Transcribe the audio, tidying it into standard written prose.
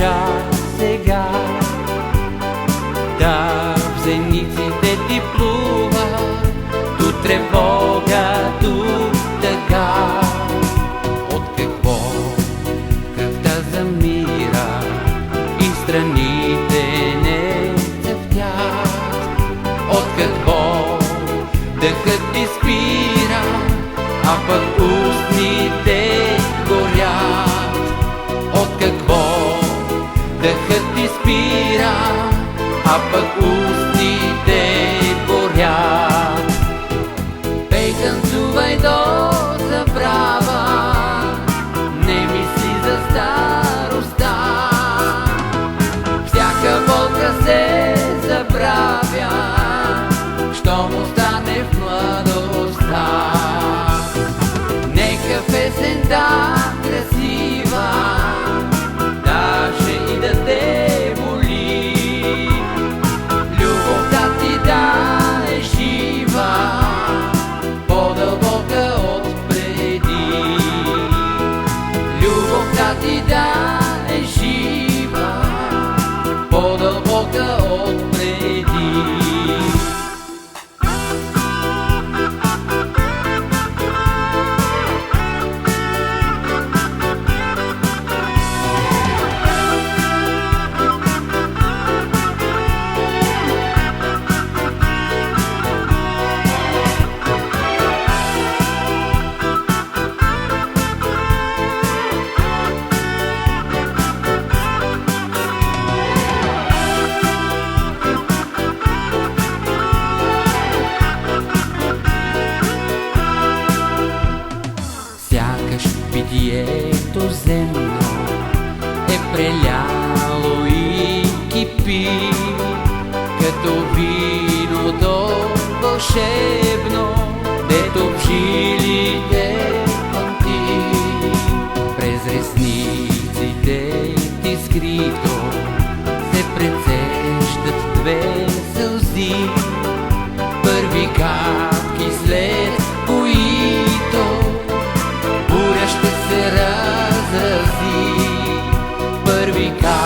чак сега. Да, в зениците ти плува до тревога, до тъга. От какво кръвта замира и страните не цъфтят? От какво дъхът ти спира, а пък устните горят? От какво дъхът ти спира, а пък устните горят? Пей, танцувай до забрава, не мисли за старостта. Всяка болка се забравя, щом остане в младостта. Нека песента красива, даже и да те боли, любовта ти да е жива, по-дълбока от преди. Любовта ти да е жива, по-дълбока от преди. Битието земно е преляло и кипи, като виното вълшебно, дето в жилите пъмти. През ресниците ти скрито се прецеждат две сълзи, първи капки след които буря ще се разрази. Първи капки